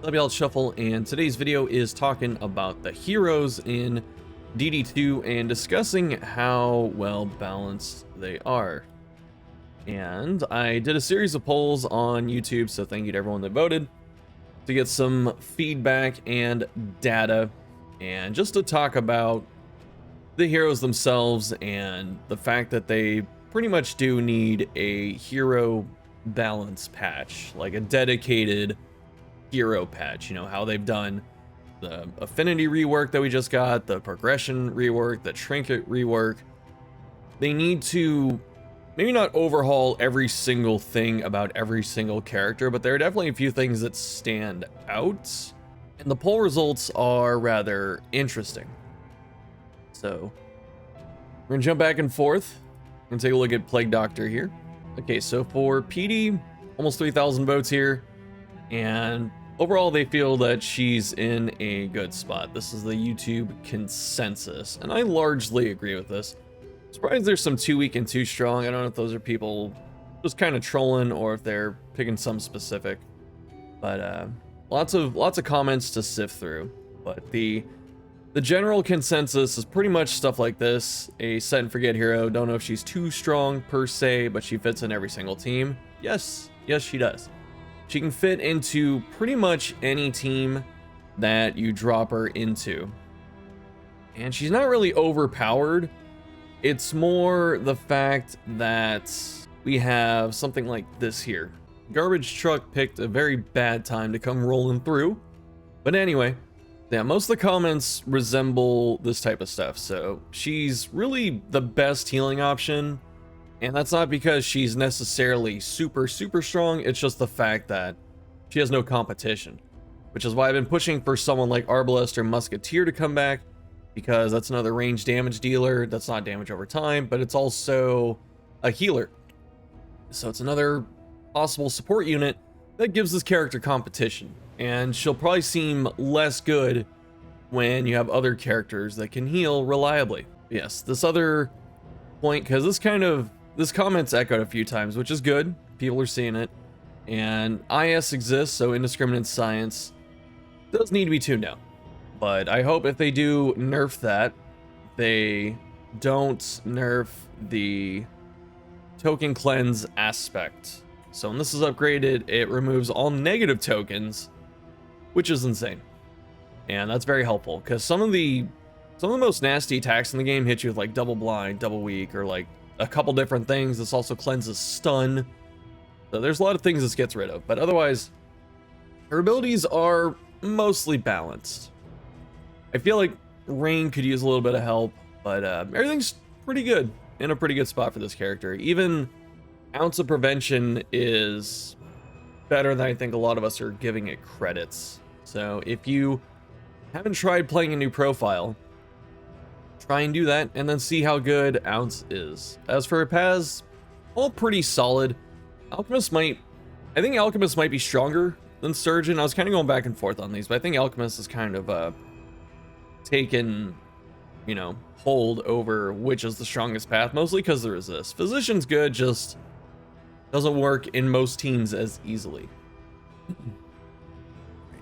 WL Shuffle, and today's video is talking about the heroes in DD2 and discussing how well balanced they are. And I did a series of polls on YouTube, so thank you to everyone that voted, to get some feedback and data, and just to talk about the heroes themselves and the fact that they pretty much do need a hero balance patch, like a dedicated hero patch. You know how they've done the affinity rework that we just got, the progression rework, the trinket rework. They need to maybe not overhaul every single thing about every single character, but there are definitely a few things that stand out, and the poll results are rather interesting. So we're gonna jump back and forth and take a look at Plague Doctor here. Okay, so for PD, almost 3,000 votes here, and overall they feel that she's in a good spot. This is the YouTube consensus, and I largely agree with this. Surprised there's some too weak and too strong. I don't know if those are people just kind of trolling or if they're picking some specific, but lots of comments to sift through. But the general consensus is pretty much stuff like this: a set and forget hero. Don't know if she's too strong per se, but she fits in every single team. Yes, she does. She can fit into pretty much any team that you drop her into. And she's not really overpowered. It's more the fact that we have something like this here. Garbage Truck picked a very bad time to come rolling through. But anyway, yeah, most of the comments resemble this type of stuff. So she's really the best healing option. And that's not because she's necessarily super strong. It's just the fact that she has no competition, which is why I've been pushing for someone like Arbalest or Musketeer to come back, because that's another range damage dealer. That's not damage over time, but it's also a healer. So it's another possible support unit that gives this character competition, and she'll probably seem less good when you have other characters that can heal reliably. Yes, this other point, because this comment's echoed a few times, which is good. People are seeing it. And IS exists, so indiscriminate science does need to be tuned down. But I hope if they do nerf that, they don't nerf the token cleanse aspect. So when this is upgraded, it removes all negative tokens, which is insane. And that's very helpful, because some of the most nasty attacks in the game hit you with like double blind, double weak, or like a couple different things. This also cleanses stun. So there's a lot of things this gets rid of, but otherwise her abilities are mostly balanced. I feel like Rain could use a little bit of help, but everything's pretty good, in a pretty good spot for this character. Even Ounce of Prevention is better than I think a lot of us are giving it credits. So if you haven't tried playing a new profile, try and do that, and then see how good Ounce is. As for Paz, all pretty solid. I think Alchemist might be stronger than Surgeon. I was kind of going back and forth on these, but I think Alchemist is kind of taken, hold over which is the strongest path, mostly because there is this. Physician's good, just doesn't work in most teams as easily. I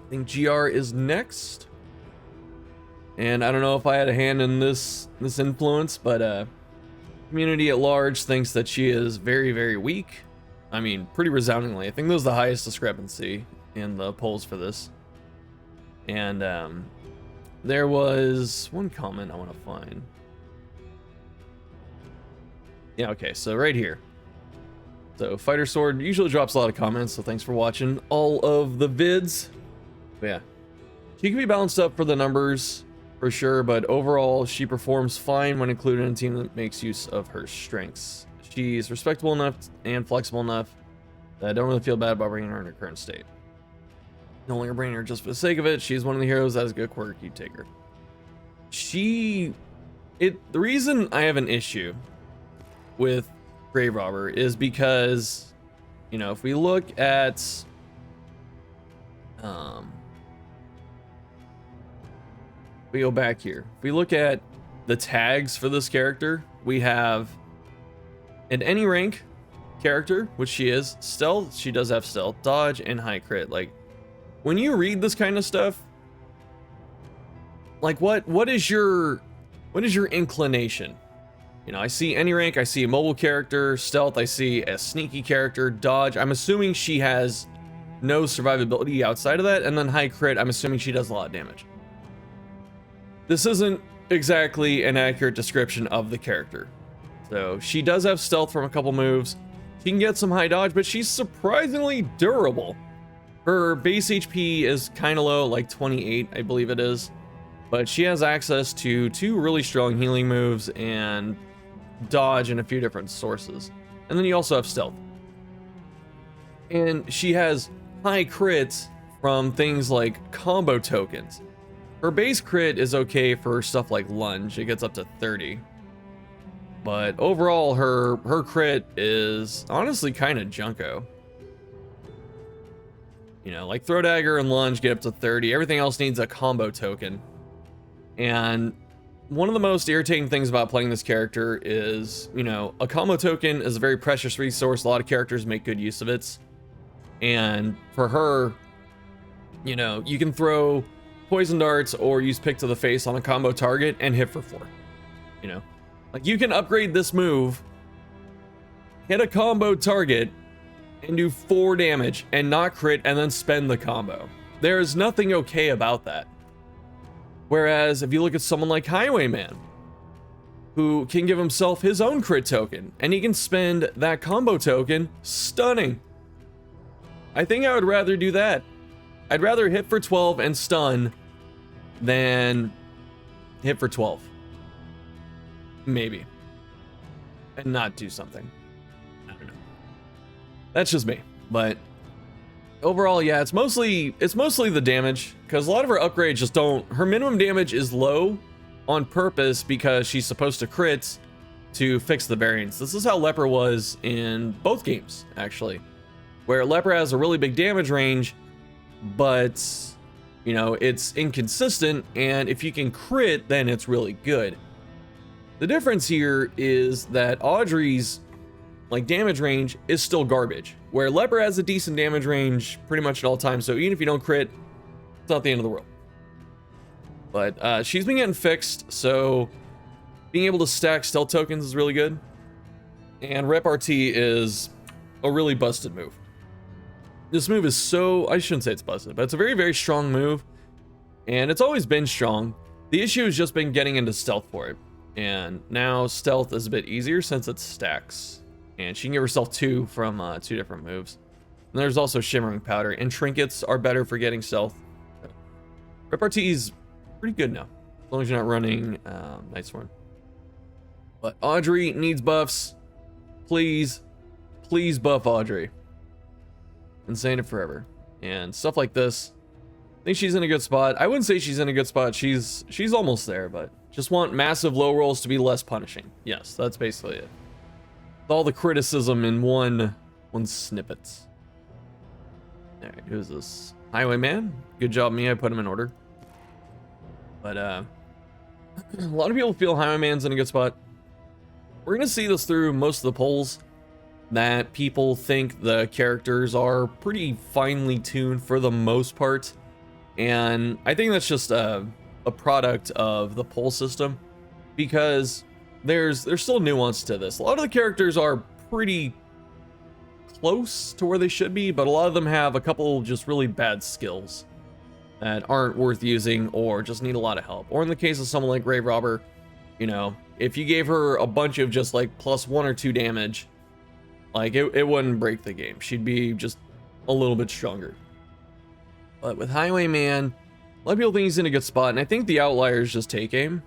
think GR is next. And I don't know if I had a hand in this influence, but community at large thinks that she is very weak. I mean, pretty resoundingly. I think that was the highest discrepancy in the polls for this. And there was one comment I want to find. Yeah, okay, so right here. So Fighter Sword usually drops a lot of comments, so thanks for watching all of the vids. But yeah, she can be balanced up for the numbers for sure, but overall she performs fine when included in a team that makes use of her strengths. She's respectable enough and flexible enough that I don't really feel bad about bringing her in her current state. No longer bringing her just for the sake of it. She's one of the heroes that has good quirk. You take her. The reason I have an issue with Grave Robber is because, if we look at we go back here. If we look at the tags for this character, we have at any rank character, which she is, stealth, she does have stealth, dodge, and high crit. Like, when you read this kind of stuff, like what is your inclination? You know, I see any rank, I see a mobile character, stealth, I see a sneaky character, dodge. I'm assuming she has no survivability outside of that, and then high crit, I'm assuming she does a lot of damage. This isn't exactly an accurate description of the character. So she does have stealth from a couple moves. She can get some high dodge, but she's surprisingly durable. Her base HP is kind of low, like 28, I believe it is. But she has access to 2 really strong healing moves and dodge in a few different sources. And then you also have stealth. And she has high crits from things like combo tokens. Her base crit is okay for stuff like lunge. It gets up to 30. But overall, her crit is honestly kind of junko. You know, like throw dagger and lunge get up to 30. Everything else needs a combo token. And one of the most irritating things about playing this character is, you know, a combo token is a very precious resource. A lot of characters make good use of it. And for her, you know, you can throw poison darts or use pick to the face on a combo target and hit for 4. You know, like you can upgrade this move, hit a combo target, and do 4 damage and not crit and then spend the combo. There is nothing okay about that. Whereas if you look at someone like Highwayman, who can give himself his own crit token, and he can spend that combo token stunning. I think I would rather do that. I'd rather hit for 12 and stun than hit for 12. Maybe. And not do something. I don't know. That's just me. But overall, yeah, it's mostly the damage, because a lot of her upgrades just don't. Her minimum damage is low on purpose because she's supposed to crit to fix the variance. This is how Leper was in both games, actually, where Leper has a really big damage range, but you know, it's inconsistent, and if you can crit, then it's really good. The difference here is that Audrey's like damage range is still garbage, where Leper has a decent damage range pretty much at all times, so even if you don't crit, it's not the end of the world. But she's been getting fixed, so being able to stack stealth tokens is really good. And Rep RT is a really busted move. This move is so, I shouldn't say it's busted, but it's a very, very strong move. And it's always been strong. The issue has just been getting into stealth for it. And now stealth is a bit easier since it stacks. And she can give herself 2 from 2 different moves. And there's also Shimmering Powder, and trinkets are better for getting stealth. Rep RT is pretty good now, as long as you're not running Night Sworn. But Audrey needs buffs. Please, please buff Audrey. Been saying it forever. And stuff like this, I think she's in a good spot. I wouldn't say she's in a good spot. She's almost there, but just want massive low rolls to be less punishing. Yes, that's basically it. All the criticism in one snippet. All right, who's this? Highwayman. Good job, me. I put him in order. But a lot of people feel Highwayman's in a good spot. We're gonna see this through most of the polls, that people think the characters are pretty finely tuned for the most part, and I think that's just a product of the poll system, because there's still nuance to this. A lot of the characters are pretty close to where they should be, but a lot of them have a couple just really bad skills that aren't worth using or just need a lot of help. Or in the case of someone like Grave Robber, you know, if you gave her a bunch of just like +1 or 2 damage, like it wouldn't break the game. She'd be just a little bit stronger. But with Highwayman, a lot of people think he's in a good spot, and I think the outliers just take aim.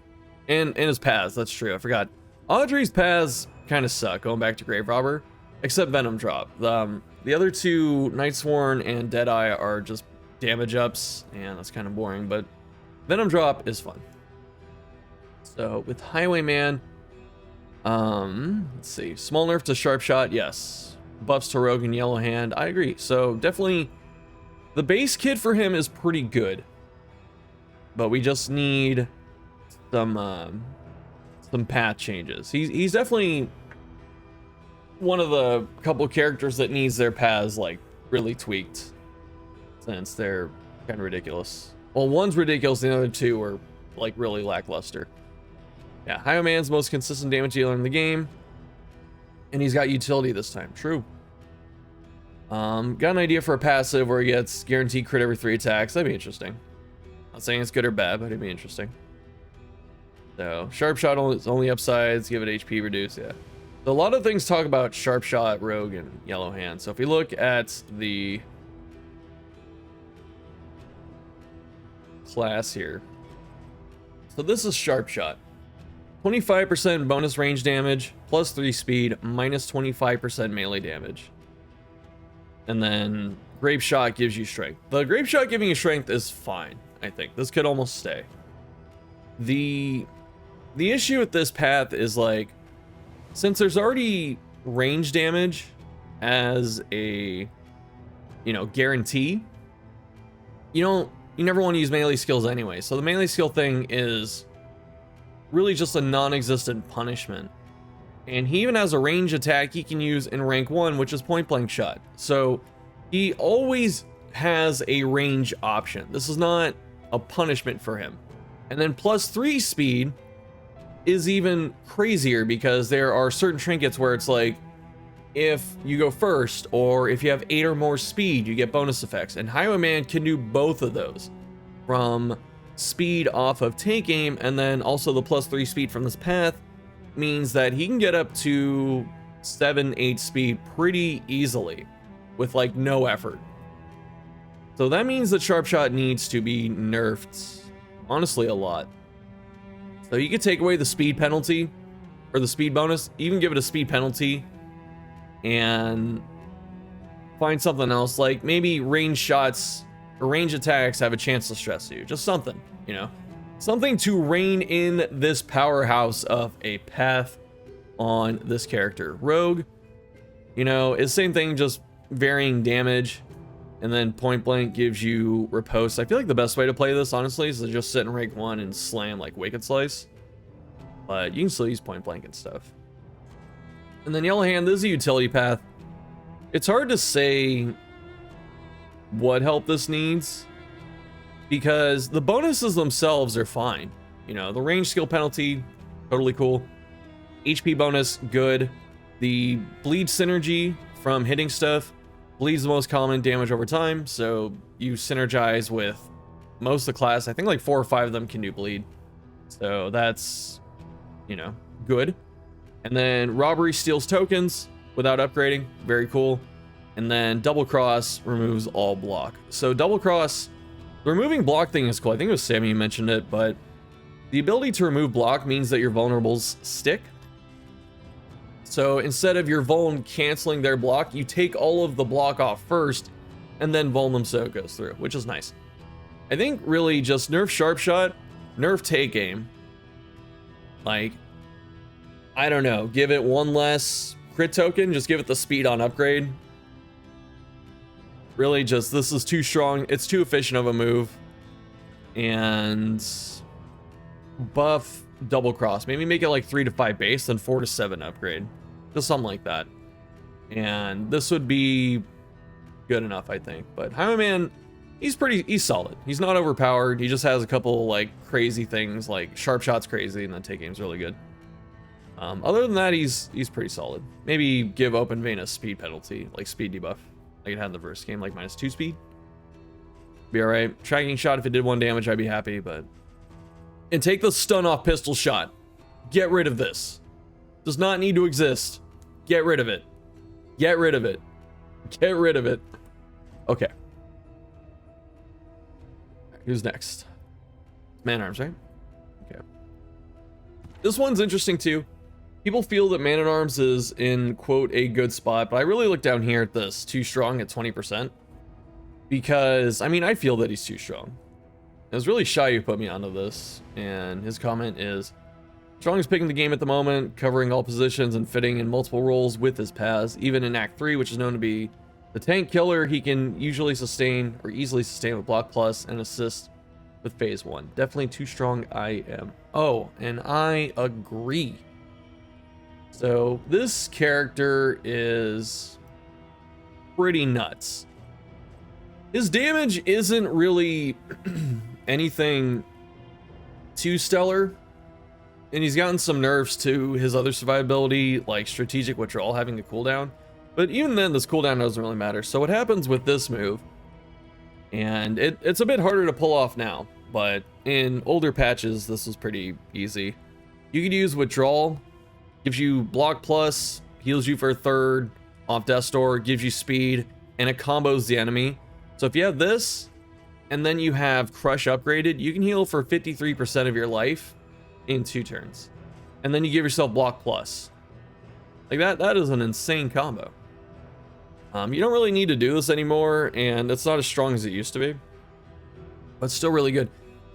And his paths, that's true, I forgot. Audrey's paths kind of suck, going back to Grave Robber, except Venom Drop. The other 2, Night Sworn and Deadeye, are just damage ups, and that's kind of boring, but Venom Drop is fun. So with Highwayman, let's see, small nerf to Sharp Shot, yes. Buffs to Rogue and Yellow Hand, I agree. So definitely, the base kit for him is pretty good, but we just need some path changes. He's definitely one of the couple characters that needs their paths like really tweaked, since they're Kind of ridiculous. Well, one's ridiculous, the other two are like really lackluster. Yeah, Hyoman's the most consistent damage dealer in the game. And he's got utility this time. True. Got an idea for a passive where he gets guaranteed crit every 3 attacks. That'd be interesting. Not saying it's good or bad, but it'd be interesting. So, Sharp Shot only upsides, give it HP reduce, yeah. So a lot of things talk about Sharp Shot, Rogue, and Yellow Hand. So if we look at the class here. So this is Sharp Shot. 25% bonus range damage, plus 3 speed, minus 25% melee damage. And then Grape Shot gives you strength. The Grape Shot giving you strength is fine, I think. This could almost stay. The issue with this path is like, since there's already range damage as a, you know, guarantee, you never want to use melee skills anyway. So the melee skill thing is really just a non-existent punishment. And he even has a range attack he can use in rank 1, which is point blank shot. So he always has a range option. This is not a punishment for him. And then plus 3 speed is even crazier because there are certain trinkets where it's like, if you go first or if you have 8 or more speed, you get bonus effects. And Highwayman can do both of those, from speed off of take aim, and then also the plus 3 speed from this path means that he can get up to 7-8 speed pretty easily with like no effort. So that means that Sharp Shot needs to be nerfed, honestly, a lot. So you could take away the speed penalty or the speed bonus, even give it a speed penalty, and find something else, like maybe range shots or range attacks have a chance to stress you. Just something, you know, something to rein in this powerhouse of a path on this character. Rogue, you know, is the same thing, just varying damage, and then point blank gives you riposte. I feel like the best way to play this, honestly, is to just sit in rank 1 and slam like Wicked Slice, but you can still use point blank and stuff. And then Yellow Hand, this is a utility path. It's hard to say what help this needs because the bonuses themselves are fine. You know, the range skill penalty, totally cool. HP bonus, good. The bleed synergy from hitting stuff. Bleed's the most common damage over time, so you synergize with most of the class. I think like 4 or 5 of them can do bleed. So that's, you know, good. And then Robbery steals tokens without upgrading. Very cool. And then Double Cross removes all block. So Double Cross, the removing block thing is cool. I think it was Sammy who mentioned it, but the ability to remove block means that your vulnerables stick. So instead of your vuln canceling their block, you take all of the block off first and then vuln them so it goes through, which is nice. I think really just nerf Sharp Shot, nerf take aim. Like, I don't know, give it 1 less crit token, just give it the speed on upgrade. Really just, this is too strong, it's too efficient of a move. And buff Double Cross, maybe make it like 3 to 5 base, then 4 to 7 upgrade. Just something like that. And this would be good enough, I think. But Highwayman, he's solid. He's not overpowered. He just has a couple like crazy things, like Sharp Shot's crazy, and then take aim's really good. Other than that, he's pretty solid. Maybe give Open Vein a speed penalty, like speed debuff, like it had in the first game, like -2 speed. Be alright. Tracking Shot, if it did 1 damage, I'd be happy, but... And take the stun off Pistol Shot. Get rid of this. Does not need to exist. Get rid of it. Get rid of it. Get rid of it. Okay. Who's next? Man-at-Arms, right? Okay. This one's interesting too. People feel that Man-at-Arms is in, quote, a good spot, but I really look down here at this, too strong at 20%. Because, I mean, I feel that he's too strong. It was really Shy who put me onto this, and his comment is, strongest pick in the game at the moment, covering all positions and fitting in multiple roles with his paths. Even in Act 3, which is known to be the tank killer, he can usually sustain or easily sustain with block plus and assist with phase 1. Definitely too strong, I am. Oh, and I agree. So this character is pretty nuts. His damage isn't really anything too stellar, and he's gotten some nerfs to his other survivability, like strategic withdrawal having a cooldown. But even then, this cooldown doesn't really matter. So what happens with this move, and it's a bit harder to pull off now, but in older patches, this was pretty easy. You could use withdrawal, gives you block plus, heals you for a third, off death's door, gives you speed, and it combos the enemy. So if you have this, and then you have crush upgraded, you can heal for 53% of your life in 2 turns. And then you give yourself block plus. Like that is an insane combo. You don't really need to do this anymore, and it's not as strong as it used to be, but still really good.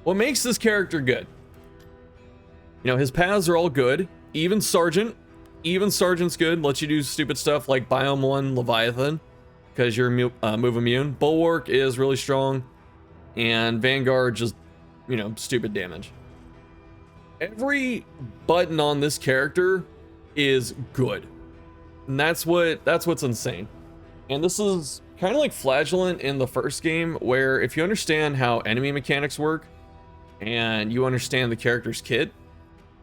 What makes this character good? You know, his paths are all good. Even Sergeant's good. Lets you do stupid stuff like Biome 1 Leviathan, because you're move immune. Bulwark is really strong, and Vanguard just, you know, stupid damage. Every button on this character is good, and that's what's insane. And this is kind of like Flagellant in the first game, where if you understand how enemy mechanics work and you understand the character's kit,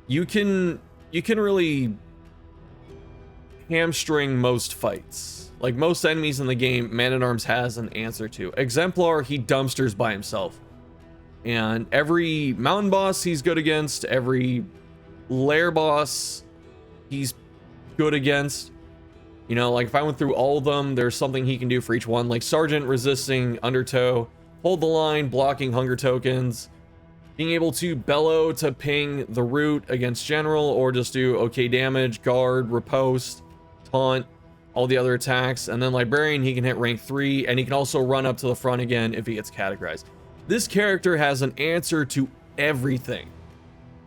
you can really hamstring most fights. Like most enemies in the game, Man-at-Arms has an answer to. Exemplar, he dumpsters by himself. And every mountain boss he's good against, every lair boss he's good against. You know, like if I went through all of them, there's something he can do for each one. Like Sergeant resisting Undertow, hold the line, blocking hunger tokens, being able to bellow to ping the root against General, or just do okay damage, guard, riposte, taunt, all the other attacks. And then Librarian, he can hit rank 3, and he can also run up to the front again if he gets categorized. This character has an answer to everything.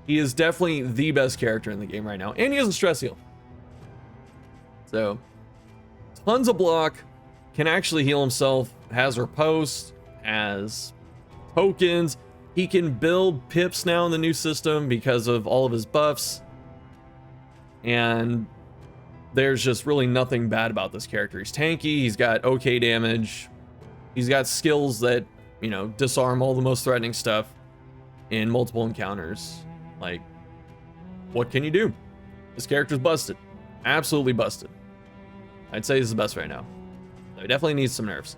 He is definitely the best character in the game right now, and he has a stress heal. So, tons of block, can actually heal himself, has riposte, has tokens. He can build pips now in the new system because of all of his buffs. And there's just really nothing bad about this character. He's tanky, he's got okay damage, he's got skills that, you know, disarm all the most threatening stuff in multiple encounters. Like, what can you do? This character's busted. Absolutely busted. I'd say he's the best right now. So he definitely needs some nerfs.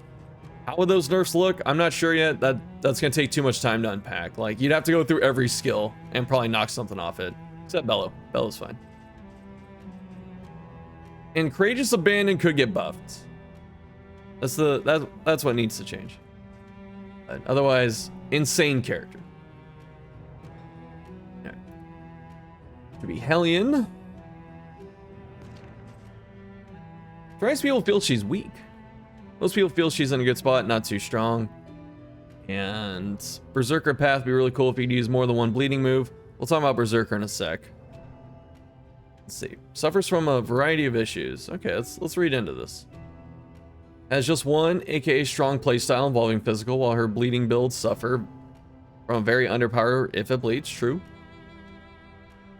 How would those nerfs look? I'm not sure yet. That's gonna take too much time to unpack. Like, you'd have to go through every skill and probably knock something off it. Except Bellow. Bellow's fine. And Courageous Abandon could get buffed. That's what needs to change. But otherwise, insane character. Okay. Could be Hellion. Most people feel she's weak. Most people feel she's in a good spot, not too strong. And Berserker Path would be really cool if you'd use more than one bleeding move. We'll talk about Berserker in a sec. Let's see. Suffers from a variety of issues. Okay, let's read into this. Has just one, aka strong playstyle involving physical, while her bleeding builds suffer from a very underpowered if it bleeds. True.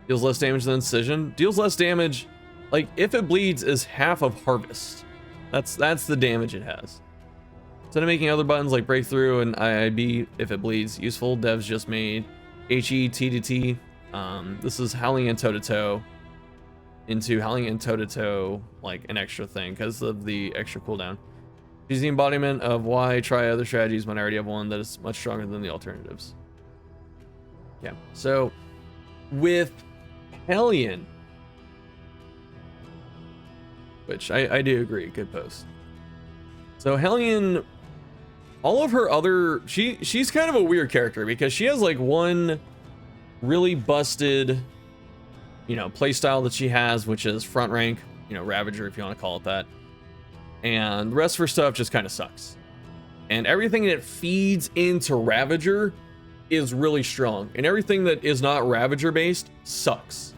Deals less damage than Incision. Deals less damage. Like, if it bleeds is half of Harvest. That's the damage it has. Instead of making other buttons like Breakthrough and IIB, if it bleeds, useful, devs just made HE, T to T. This is Howling and Toe-to-Toe into Howling and Toe-to-Toe, like an extra thing because of the extra cooldown. She's the embodiment of why try other strategies when I already have one that is much stronger than the alternatives. Yeah, so with Hellion, which I do agree, good post. So Hellion, all of her other, she's kind of a weird character because she has like one really busted, you know, playstyle that she has, which is front rank, you know, Ravager if you want to call it that. And the rest of her stuff just kind of sucks. And everything that feeds into Ravager is really strong. And everything that is not Ravager based sucks.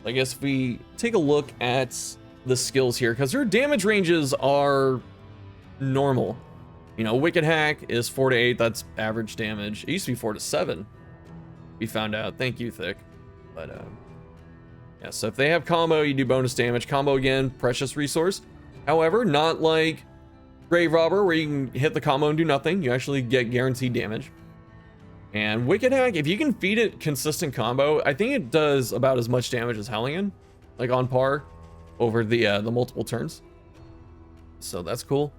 I guess if we take a look at the skills here, because her damage ranges are normal. You know, Wicked Hack is 4 to 8, that's average damage. It used to be 4 to 7. We found out. Thank you, Thick. But yeah, so if they have combo, you do bonus damage. Combo again, precious resource. However, not like Grave Robber, where you can hit the combo and do nothing. You actually get guaranteed damage. And Wicked Hack, if you can feed it consistent combo, I think it does about as much damage as Hellion, like on par over the multiple turns. So that's cool.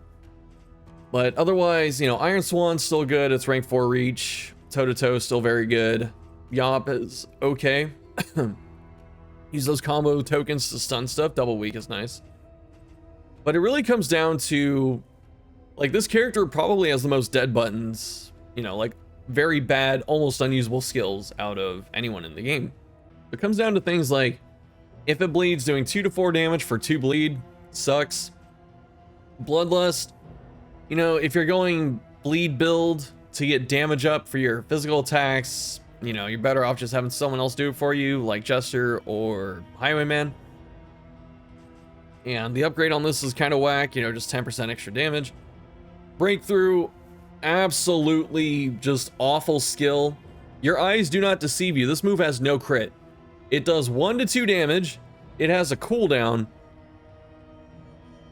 But otherwise, you know, Iron Swan's still good. It's rank 4 reach. Toe-to-toe still very good. Yop is okay. Use those combo tokens to stun stuff. Double weak is nice. But it really comes down to, like, this character probably has the most dead buttons, you know, like very bad, almost unusable skills out of anyone in the game. It comes down to things like, if it bleeds, doing 2 to 4 damage for 2 bleed sucks. Bloodlust, you know, if you're going bleed build to get damage up for your physical attacks, you know, you're better off just having someone else do it for you, like Jester or Highwayman. And the upgrade on this is kind of whack, you know, just 10% extra damage. Breakthrough, absolutely just awful skill. Your eyes do not deceive you. This move has no crit. It does 1 to 2 damage. It has a cooldown.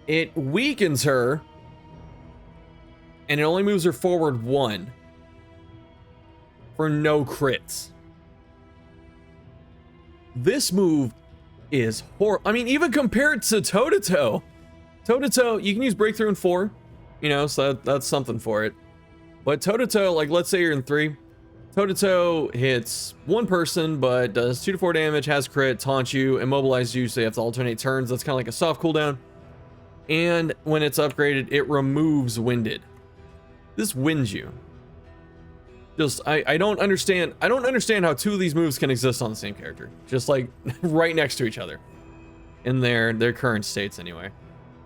It weakens her. And it only moves her forward 1. For no crits. This move is horrible. I mean, even compared to Toe-to-toe. Toe-to-toe, you can use Breakthrough in 4. You know, so that's something for it. But Toe-to-toe, like, let's say you're in 3. Toe-to-toe hits 1 person, but does 2 to 4 damage, has crit, taunts you, immobilizes you, so you have to alternate turns. That's kind of like a soft cooldown. And when it's upgraded, it removes Winded. This wins you. Just, I don't understand how 2 of these moves can exist on the same character. Just like right next to each other. In their current states anyway.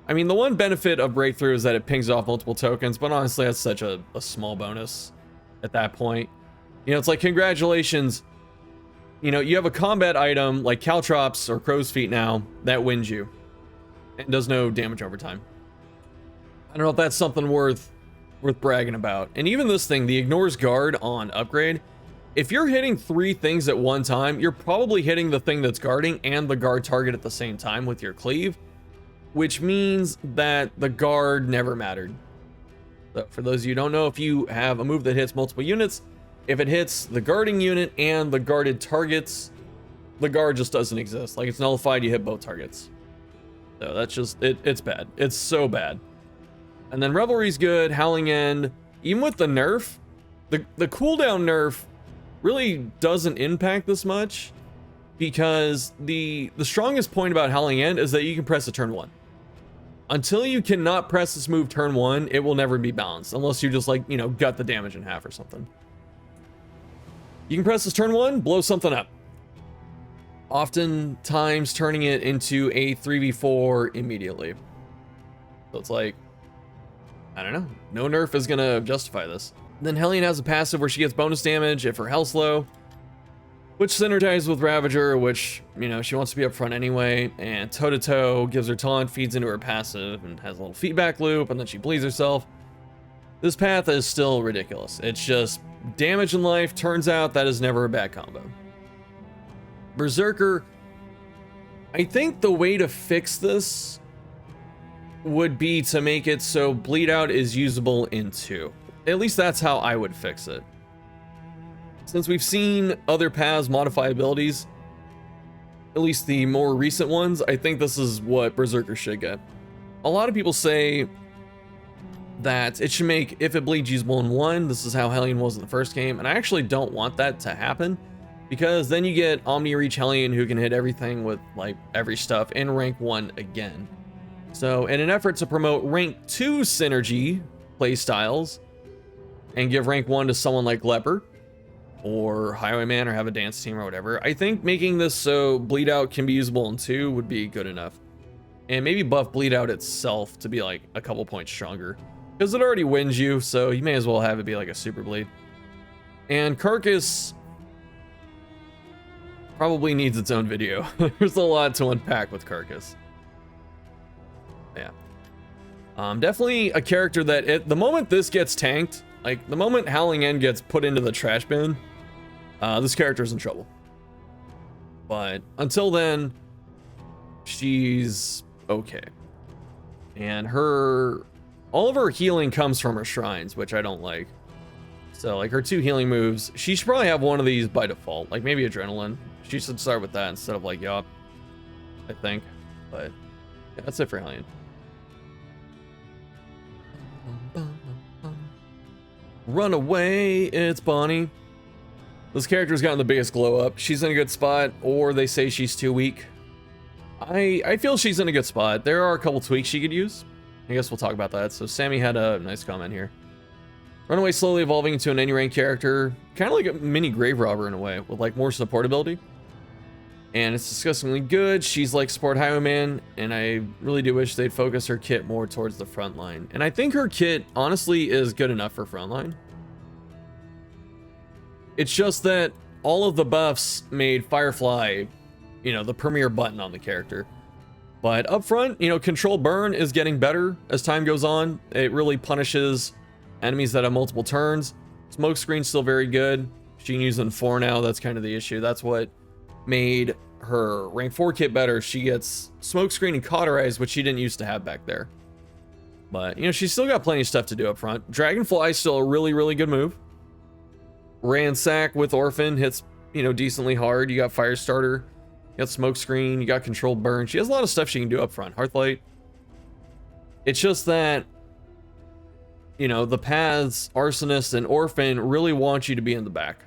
I mean, the one benefit of Breakthrough is that it pings off multiple tokens, but honestly, that's such a small bonus at that point. You know, it's like, congratulations. You know, you have a combat item like Caltrops or Crow's Feet now that wins you. And does no damage over time. I don't know if that's something worth bragging about. And even this thing, the Ignores Guard on upgrade, if you're hitting 3 things at one time, you're probably hitting the thing that's guarding and the guard target at the same time with your cleave, which means that the guard never mattered. So for those of you who don't know, if you have a move that hits multiple units, if it hits the guarding unit and the guarded targets, the guard just doesn't exist. Like, it's nullified, you hit both targets. So that's just, it's bad. It's so bad. And then Revelry's good, Howling End. Even with the nerf, the cooldown nerf really doesn't impact this much, because the strongest point about Howling End is that you can press it turn 1. Until you cannot press this move turn 1, it will never be balanced, unless you just, like, you know, gut the damage in half or something. You can press this turn 1, blow something up. Oftentimes turning it into a 3v4 immediately. So it's like, I don't know. No nerf is gonna justify this. Then Hellion has a passive where she gets bonus damage if her health's low, which synergizes with Ravager, which, you know, she wants to be up front anyway. And Toe-to-toe gives her taunt, feeds into her passive, and has a little feedback loop, and then she bleeds herself. This path is still ridiculous. It's just damage and life. Turns out that is never a bad combo. Berserker, I think the way to fix this would be to make it so Bleed Out is usable in 2. At least that's how I would fix it. Since we've seen other paths modify abilities, at least the more recent ones, I think this is what Berserker should get. A lot of people say that it should make If It Bleeds usable in 1. This is how Hellion was in the first game, and I actually don't want that to happen, because then you get Omni Reach Hellion, who can hit everything with, like, every stuff in rank 1 again. So in an effort to promote rank 2 synergy playstyles and give rank 1 to someone like Leper or Highwayman, or have a dance team or whatever, I think making this so Bleed Out can be usable in 2 would be good enough. And maybe buff Bleed Out itself to be like a couple points stronger, because it already wins you, so you may as well have it be like a super bleed. And Carcass probably needs its own video. There's a lot to unpack with Carcass. Yeah. Definitely a character that the moment this gets tanked, like the moment Howling End gets put into the trash bin, this character's in trouble. But until then, she's okay. And her all of her healing comes from her shrines, which I don't like. So like her 2 healing moves, she should probably have one of these by default, like maybe Adrenaline. She should start with that instead of like Yop, I think. But yeah, that's it for Hellion. Run away, it's Bonnie. This character's gotten the biggest glow up. She's in a good spot, or they say she's too weak. I feel she's in a good spot. There are a couple tweaks she could use. I guess we'll talk about that. So Sammy had a nice comment here. Runaway slowly evolving into an any rank character, kind of like a mini Grave Robber in a way, with like more support ability. And it's disgustingly good. She's like support Highwayman, and I really do wish they'd focus her kit more towards the front line. And I think her kit honestly is good enough for frontline. It's just that all of the buffs made Firefly, you know, the premier button on the character. But up front, you know, Control Burn is getting better as time goes on. It really punishes enemies that have multiple turns. Smokescreen's still very good. She can use it in 4 now. That's kind of the issue. That's what made her rank 4 kit better. She gets Smokescreen and Cauterize, which she didn't used to have back there. But, you know, she's still got plenty of stuff to do up front. Dragonfly is still a really, really good move. Ransack with Orphan hits, you know, decently hard. You got Firestarter. You got Smokescreen, you got Controlled Burn. She has a lot of stuff she can do up front. Hearthlight. It's just that, you know, the paths, Arsonist, and Orphan really want you to be in the back.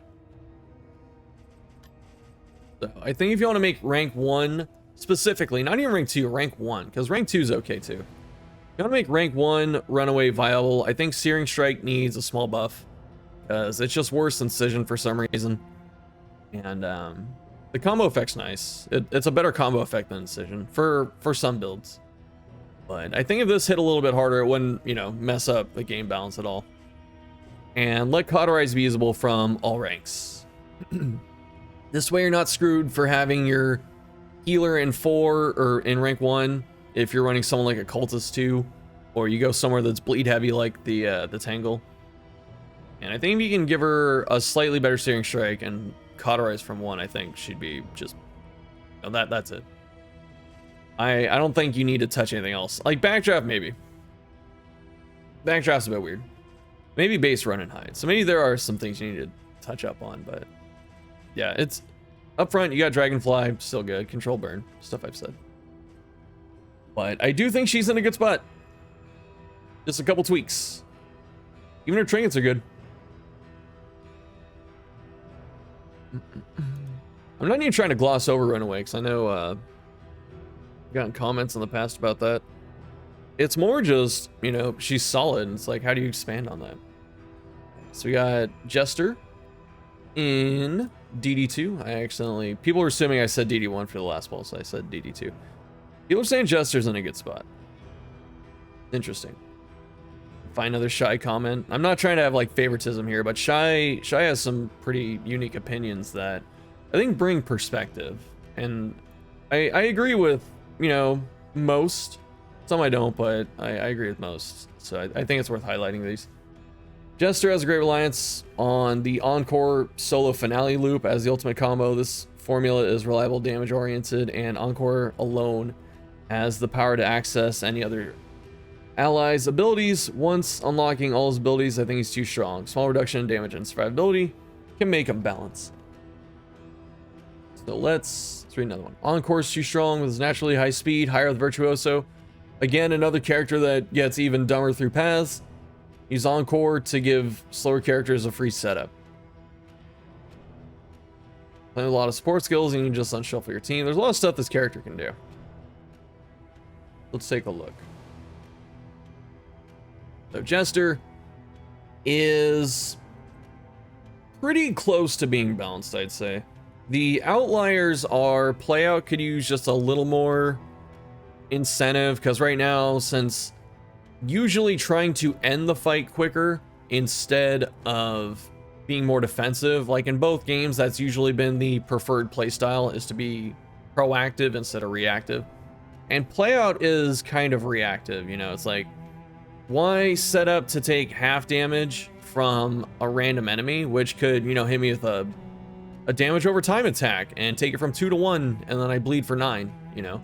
So I think if you want to make rank 1 specifically, not even rank 2, rank 1, because rank 2 is okay too. If you want to make rank 1 Runaway viable, I think Searing Strike needs a small buff, because it's just worse than Cision for some reason. And the combo effect's nice. It's a better combo effect than Incision for some builds. But I think if this hit a little bit harder, it wouldn't, you know, mess up the game balance at all. And let Cauterize be usable from all ranks. This way you're not screwed for having your healer in 4 or in rank 1 if you're running someone like a Cultist 2, or you go somewhere that's bleed heavy like the Tangle. And I think if you can give her a slightly better Searing Strike and Cauterize from 1, I think she'd be just, you know, that's it. I don't think you need to touch anything else. Like Backdraft, maybe. Backdraft's a bit weird. Maybe base run and hide. So maybe there are some things you need to touch up on, but yeah, it's up front. You got Dragonfly, still good. Control Burn, stuff I've said. But I do think she's in a good spot. Just a couple tweaks. Even her trinkets are good. I'm not even trying to gloss over Runaway, because I know I've gotten comments in the past about that. It's more just, you know, she's solid, and it's like, how do you expand on that? So we got Jester in DD2. I accidentally, people were assuming I said DD1 for the last poll, so I said DD2. People are saying Jester's in a good spot. Interesting. Find another Shy comment. I'm not trying to have like favoritism here, but Shy has some pretty unique opinions that I think bring perspective. And I agree with, you know, most. Some I don't, but I agree with most. So I think it's worth highlighting these. Jester has a great reliance on the Encore solo finale loop as the ultimate combo. This formula is reliable, damage oriented, and Encore alone has the power to access any other allies' abilities. Once unlocking all his abilities, I think he's too strong. Small reduction in damage and survivability can make him balance. So let's read another one. Encore's too strong with his naturally high speed, higher with Virtuoso. Again, another character that gets even dumber through paths. Use Encore to give slower characters a free setup. Playing a lot of support skills, and you can just unshuffle your team. There's a lot of stuff this character can do. Let's take a look. So Jester is pretty close to being balanced, I'd say. The outliers are Playout could use just a little more incentive, because right now, since usually trying to end the fight quicker instead of being more defensive, like in both games, that's usually been the preferred playstyle, is to be proactive instead of reactive. And Playout is kind of reactive, you know, it's like, why set up to take half damage from a random enemy, which could, you know, hit me with a damage over time attack and take it from 2 to 1, and then I bleed for 9, you know?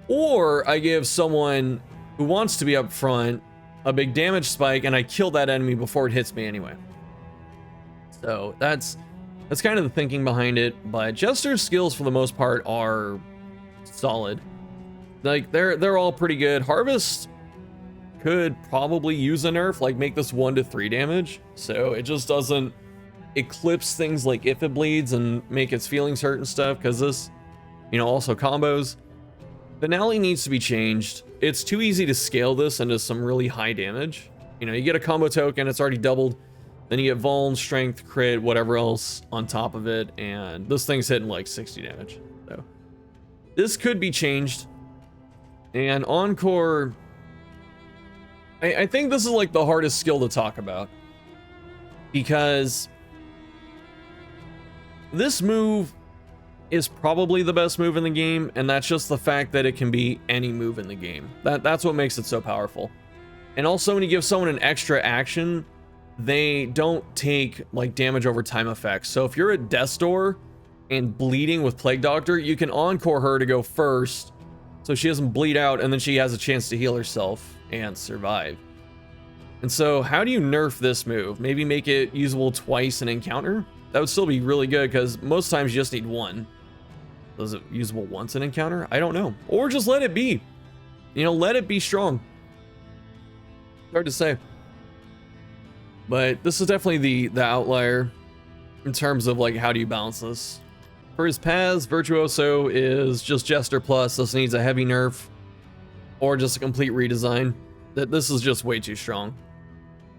Or I give someone who wants to be up front a big damage spike, and I kill that enemy before it hits me anyway. So that's kind of the thinking behind it. But Jester's skills for the most part are solid. Like they're all pretty good. Harvest could probably use a nerf, like make this 1 to 3 damage, so it just doesn't eclipse things like if it bleeds and make its feelings hurt and stuff, because this, you know, also combos. Finale needs to be changed. It's too easy to scale this into some really high damage. You know, you get a combo token, it's already doubled, then you get Vuln, Strength, Crit, whatever else on top of it, and this thing's hitting like 60 damage. So this could be changed. And Encore, I think this is like the hardest skill to talk about, because this move is probably the best move in the game, and that's just the fact that it can be any move in the game. That's what makes it so powerful. And also, when you give someone an extra action, they don't take like damage over time effects. So if you're at Death's Door and bleeding with Plague Doctor, you can Encore her to go first, so she doesn't bleed out, and then she has a chance to heal herself and survive. And so how do you nerf this move? Maybe make it usable twice an encounter? That would still be really good, because most times you just need one. Is it usable once an encounter? I don't know. Or just let it be. You know, let it be strong. Hard to say. But this is definitely the outlier in terms of like how do you balance this. For his paths, Virtuoso is just Jester plus. This needs a heavy nerf or just a complete redesign. This is just way too strong.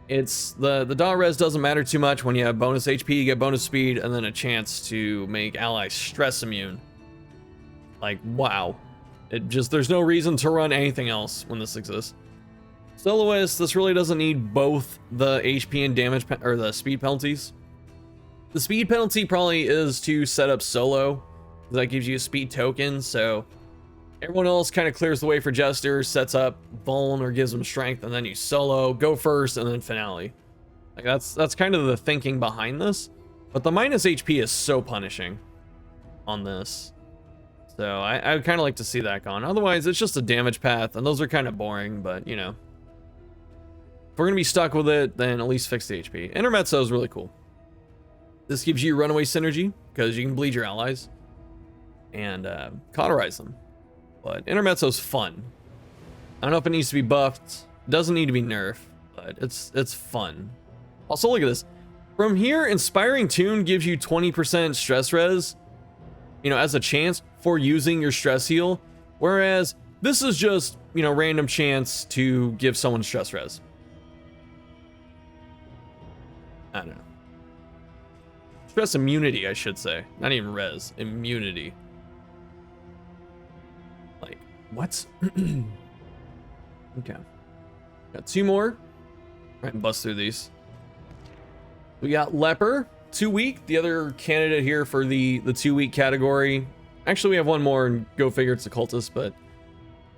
It's the dot res doesn't matter too much. When you have bonus HP, you get bonus speed, and then a chance to make allies stress immune. Like, wow. It just, there's no reason to run anything else when this exists. Soloist, this really doesn't need both the HP and damage or the speed penalties. The speed penalty probably is to set up solo. That gives you a speed token, so everyone else kind of clears the way for Jester, sets up Vuln or gives them strength, and then you solo, go first, and then finale. Like that's kind of the thinking behind this. But the minus HP is so punishing on this. So I would kind of like to see that gone. Otherwise, it's just a damage path, and those are kind of boring, but you know. If we're going to be stuck with it, then at least fix the HP. Intermezzo is really cool. This gives you runaway synergy, because you can bleed your allies and cauterize them. But Intermezzo's fun. I don't know if it needs to be buffed. It doesn't need to be nerfed, but it's fun. Also, look at this. From here, Inspiring Tune gives you 20% stress res, you know, as a chance for using your stress heal. Whereas this is just, you know, random chance to give someone stress res. I don't know. Stress immunity, I should say. Not even res. Immunity. Like, what? Okay. Got 2 more. Try and bust through these. We got Leper, 2 week. The other candidate here for the 2 week category. Actually, we have one more, and go figure it's a cultist, but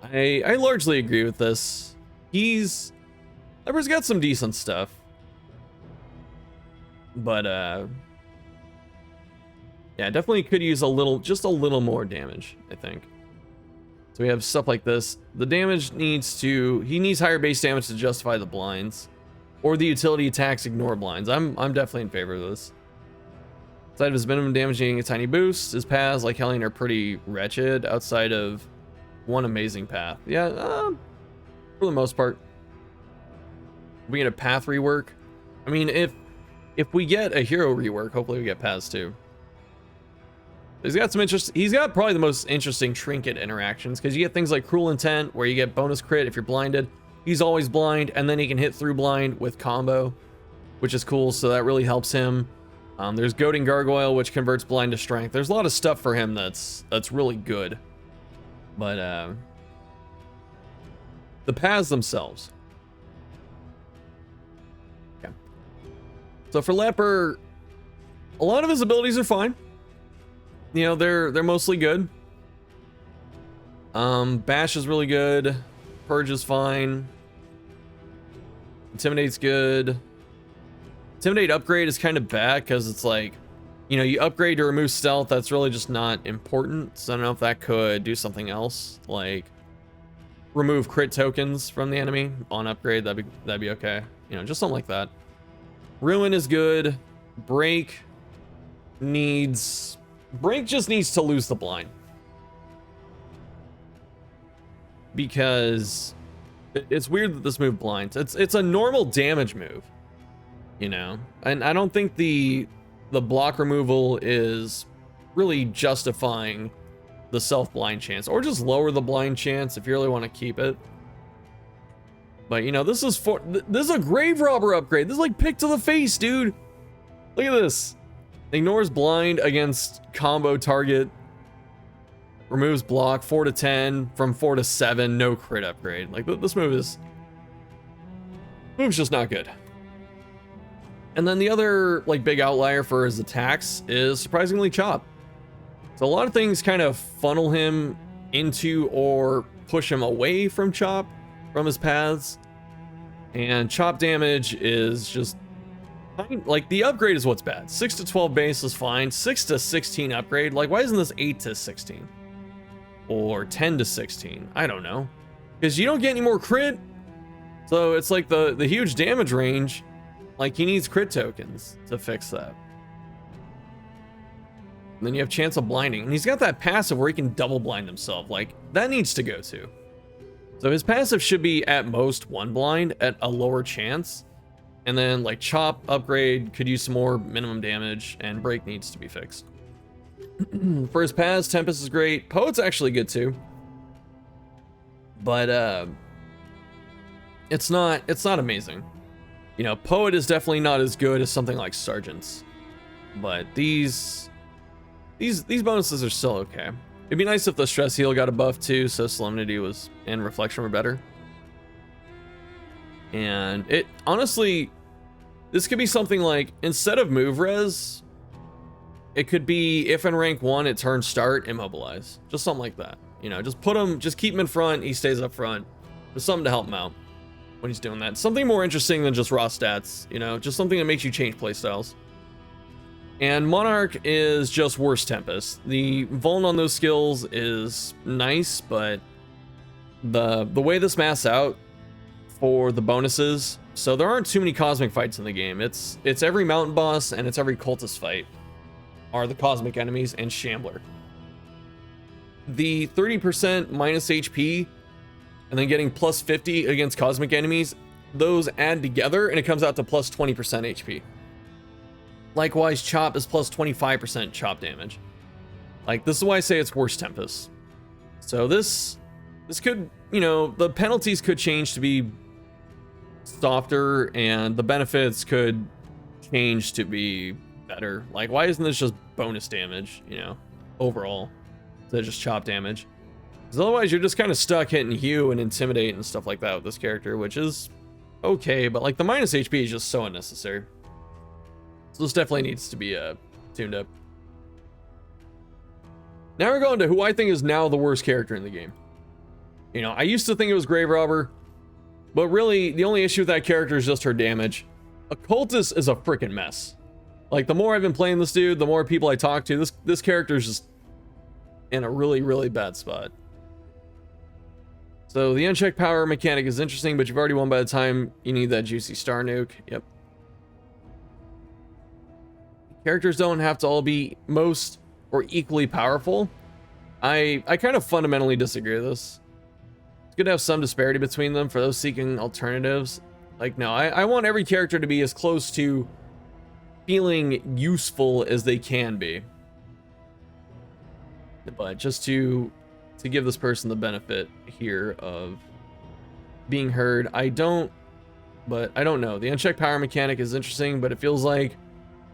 I largely agree with this. Leper's got some decent stuff. But, yeah, definitely could use just a little more damage, I think. So we have stuff like this. The damage he needs higher base damage to justify the blinds. Or the utility attacks ignore blinds. I'm definitely in favor of this. Outside of his minimum damage getting a tiny boost, his paths, like Hellion, are pretty wretched outside of one amazing path. Yeah, for the most part. We get a path rework. I mean, if we get a hero rework, hopefully we get paths too. He's got some interest. He's got probably the most interesting trinket interactions, because you get things like Cruel Intent, where you get bonus crit if you're blinded. He's always blind, and then he can hit through blind with combo, which is cool. So that really helps him. There's Goading Gargoyle, which converts blind to strength. There's a lot of stuff for him that's really good. But the paths themselves. Okay. So for Leper, a lot of his abilities are fine. You know, they're mostly good. Bash is really good. Purge is fine. Intimidate's good. Intimidate upgrade is kind of bad, because it's like, you know, you upgrade to remove stealth. That's really just not important. So I don't know if that could do something else. Like, remove crit tokens from the enemy on upgrade, that'd be okay. You know, just something like that. Ruin is good. Break just needs to lose the blind. Because it's weird that this move blinds. It's a normal damage move, you know? And I don't think the block removal is really justifying the self-blind chance, or just lower the blind chance if you really want to keep it. But you know, this is a grave robber upgrade. This is like pick to the face, dude. Look at this. Ignores blind against combo target. Removes block 4 to 10 from 4 to 7. No crit upgrade. Like this move's just not good. And then the other like big outlier for his attacks is surprisingly Chop. So a lot of things kind of funnel him into or push him away from Chop, from his paths. And Chop damage is just like the upgrade is what's bad. 6 to 12 base is fine. 6 to 16 upgrade. Like why isn't this 8 to 16? Or 10 to 16? I don't know. Because you don't get any more crit. So it's like the huge damage range. Like he needs crit tokens to fix that. And then you have chance of blinding. And he's got that passive where he can double blind himself. Like that needs to go too. So his passive should be at most 1 blind at a lower chance. And then like Chop upgrade could use some more minimum damage, and Break needs to be fixed. For his paths, Tempest is great. Poet's actually good too. But it's not amazing. You know, Poet is definitely not as good as something like Sergeant's. But these bonuses are still okay. It'd be nice if the stress heal got a buff too, so Solemnity was and Reflection were better. And it honestly, this could be something like, instead of move res, it could be if in rank 1 it turns start, immobilize. Just something like that. You know, just put him, just keep him in front, he stays up front. Just something to help him out when he's doing that. Something more interesting than just raw stats, you know, just something that makes you change playstyles. And Monarch is just worse Tempest. The Vuln on those skills is nice, but the way this maths out for the bonuses, so there aren't too many cosmic fights in the game. It's every mountain boss and it's every cultist fight are the cosmic enemies and Shambler. The 30% minus HP and then getting plus 50 against cosmic enemies, those add together and it comes out to plus 20% HP. Likewise, Chop is plus 25% chop damage. Like, this is why I say it's worse Tempest. So this could, you know, the penalties could change to be softer and the benefits could change to be better. Like, why isn't this just bonus damage, you know, overall, instead of just chop damage? Because otherwise you're just kind of stuck hitting Hugh and Intimidate and stuff like that with this character, which is okay, but like the minus HP is just so unnecessary. So this definitely needs to be tuned up. Now we're going to who I think is now the worst character in the game. You know, I used to think it was Grave Robber, but really the only issue with that character is just her damage. Occultist is a freaking mess. Like, the more I've been playing this dude, the more people I talk to, this character is just in a really, really bad spot. So the unchecked power mechanic is interesting, but you've already won by the time you need that juicy star nuke. Yep. Characters don't have to all be most or equally powerful. I kind of fundamentally disagree with this. It's good to have some disparity between them for those seeking alternatives. Like, no, I want every character to be as close to feeling useful as they can be. But just to give this person the benefit here of being heard, I don't know. The unchecked power mechanic is interesting, but it feels like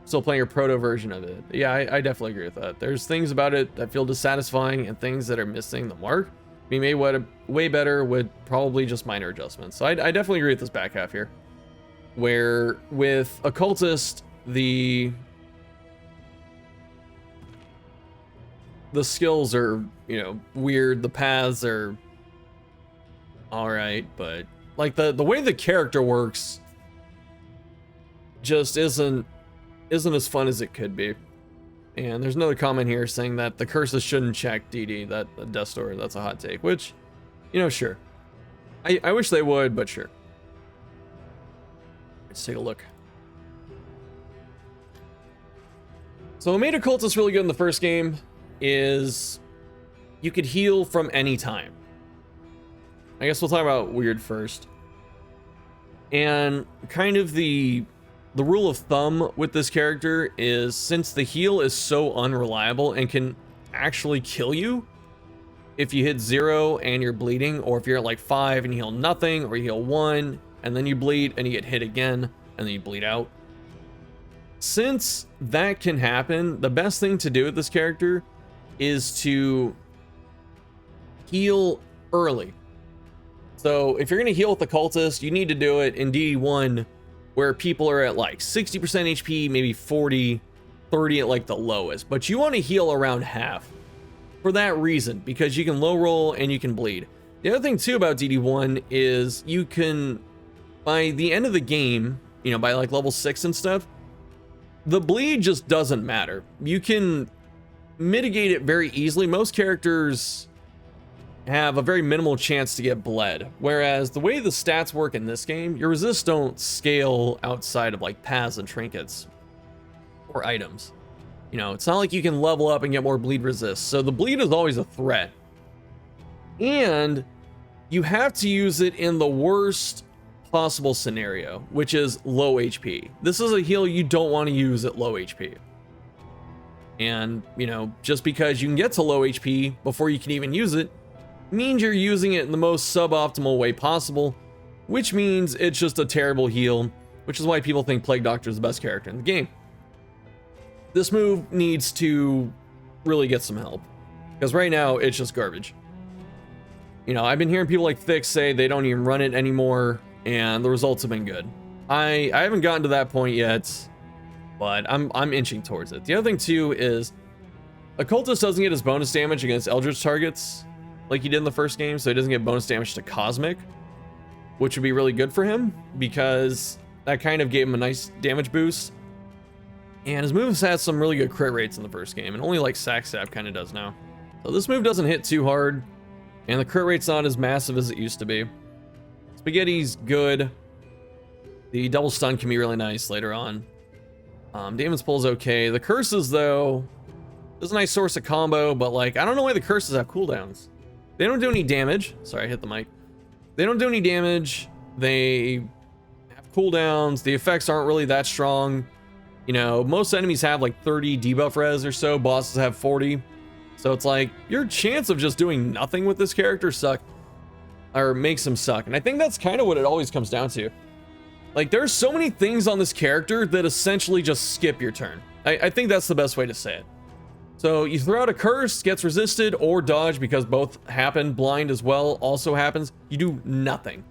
still playing a proto version of it. Yeah, I definitely agree with that. There's things about it that feel dissatisfying and things that are missing the mark. Be made way better with probably just minor adjustments. So I definitely agree with this back half here. Where with Occultist, the skills are, you know, weird. The paths are alright, but like the way the character works just isn't as fun as it could be. And there's another comment here saying that the curses shouldn't check DD, that Death Story, that's a hot take, which, you know, sure. I wish they would, but sure. Let's take a look. So what made Occultist really good in the first game is you could heal from any time. I guess we'll talk about weird first. And kind of the rule of thumb with this character is, since the heal is so unreliable and can actually kill you if you hit 0 and you're bleeding, or if you're at like 5 and you heal nothing, or you heal 1 and then you bleed and you get hit again and then you bleed out. Since that can happen, the best thing to do with this character is to heal early. So if you're going to heal with the Cultist, you need to do it in DD1 where people are at like 60% HP, maybe 40, 30 at like the lowest. But you want to heal around half for that reason, because you can low roll and you can bleed. The other thing too about DD1 is you can, by the end of the game, you know, by like level 6 and stuff, the bleed just doesn't matter. You can mitigate it very easily. Most characters have a very minimal chance to get bled, whereas the way the stats work in this game, your resists don't scale outside of like paths and trinkets or items. You know, it's not like you can level up and get more bleed resist, so the bleed is always a threat. And you have to use it in the worst possible scenario, which is low HP. This is a heal you don't want to use at low HP. And, you know, just because you can get to low HP before you can even use it means you're using it in the most suboptimal way possible, which means it's just a terrible heal, which is why people think Plague Doctor is the best character in the game. This move needs to really get some help, because right now it's just garbage. You know, I've been hearing people like Thick say they don't even run it anymore, and the results have been good. I haven't gotten to that point yet, but I'm inching towards it. The other thing too is Occultist doesn't get his bonus damage against Eldritch targets like he did in the first game, so he doesn't get bonus damage to Cosmic, which would be really good for him because that kind of gave him a nice damage boost. And his moves had some really good crit rates in the first game, and only like Sackstab kind of does now. So this move doesn't hit too hard, and the crit rate's not as massive as it used to be. Spaghetti's good. The double stun can be really nice later on. Damon's Pull's okay. The curses, though, is a nice source of combo, but like, I don't know why the curses have cooldowns. They don't do any damage. Sorry, I hit the mic. They don't do any damage. They have cooldowns. The effects aren't really that strong. You know, most enemies have like 30 debuff res or so. Bosses have 40. So it's like, your chance of just doing nothing with this character makes him suck. And I think that's kind of what it always comes down to. Like, there's so many things on this character that essentially just skip your turn. I think that's the best way to say it. So you throw out a curse, gets resisted, or dodge, because both happen. Blind as well also happens. You do nothing.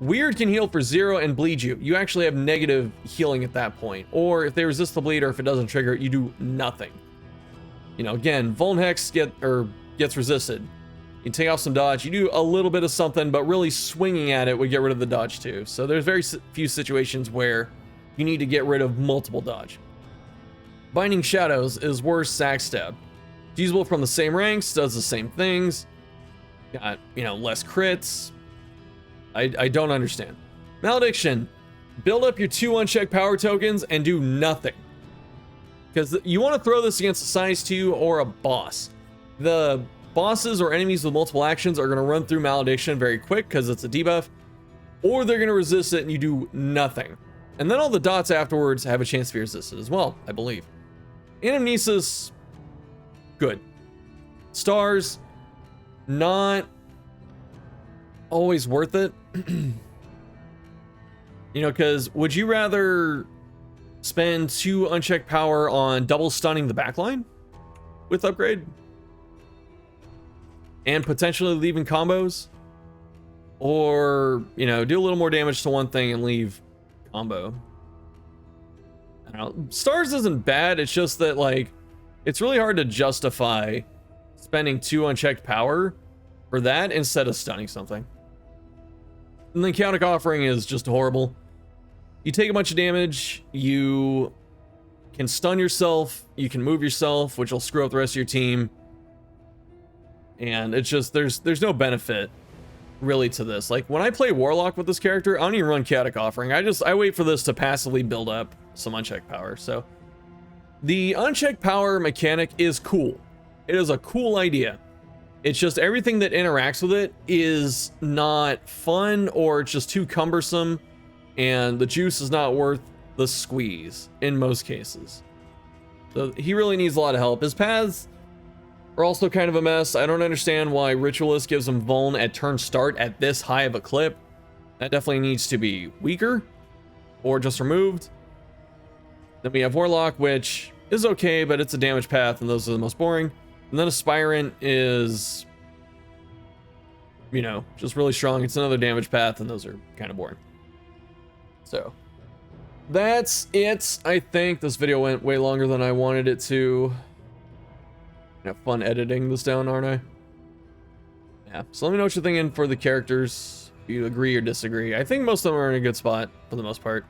Weird can heal for 0 and bleed you. You actually have negative healing at that point. Or if they resist the bleed, or if it doesn't trigger, you do nothing. You know, again, Vuln Hex gets resisted. You take off some dodge, you do a little bit of something, but really swinging at it would get rid of the dodge too. So there's very few situations where you need to get rid of multiple dodge. Binding Shadows is worse Sackstab. It's usable from the same ranks, does the same things. Got, you know, less crits. I don't understand. Malediction. Build up your 2 unchecked power tokens and do nothing. Because you want to throw this against a size 2 or a boss. The bosses or enemies with multiple actions are going to run through Malediction very quick because it's a debuff, or they're going to resist it and you do nothing. And then all the dots afterwards have a chance to be resisted as well, I believe. Anamnesis, good. Stars, not always worth it. You know, because would you rather spend 2 unchecked power on double stunning the backline with upgrade and potentially leaving combos, or, you know, do a little more damage to one thing and leave combo? I don't know. Stars isn't bad, it's just that, like, it's really hard to justify spending 2 unchecked power for that instead of stunning something. And then Chaotic Offering is just horrible. You take a bunch of damage, you can stun yourself, you can move yourself, which will screw up the rest of your team. And it's just, there's no benefit really to this. Like when I play Warlock with this character, I don't even run Chaotic Offering. I wait for this to passively build up some unchecked power. So the unchecked power mechanic is cool. It is a cool idea. It's just everything that interacts with it is not fun, or it's just too cumbersome, and the juice is not worth the squeeze in most cases. So he really needs a lot of help. His paths are also kind of a mess. I don't understand why Ritualist gives him Vuln at turn start at this high of a clip. That definitely needs to be weaker or just removed. Then we have Warlock, which is okay, but it's a damage path, and those are the most boring. And then Aspirant is, you know, just really strong. It's another damage path, and those are kind of boring. So that's it. I think this video went way longer than I wanted it to. Have fun editing this down, aren't I? Yeah, so let me know what you're thinking for the characters. If you agree or disagree. I think most of them are in a good spot for the most part.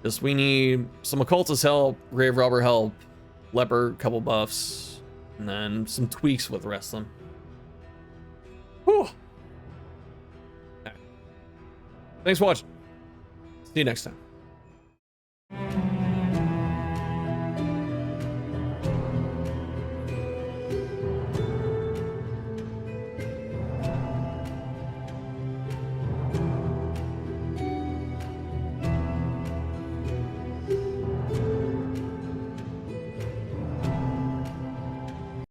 Just we need some Occultist help, Grave Robber help, Leper, couple buffs, and then some tweaks with the rest of them. Whew. Okay. Thanks for watching. See you next time.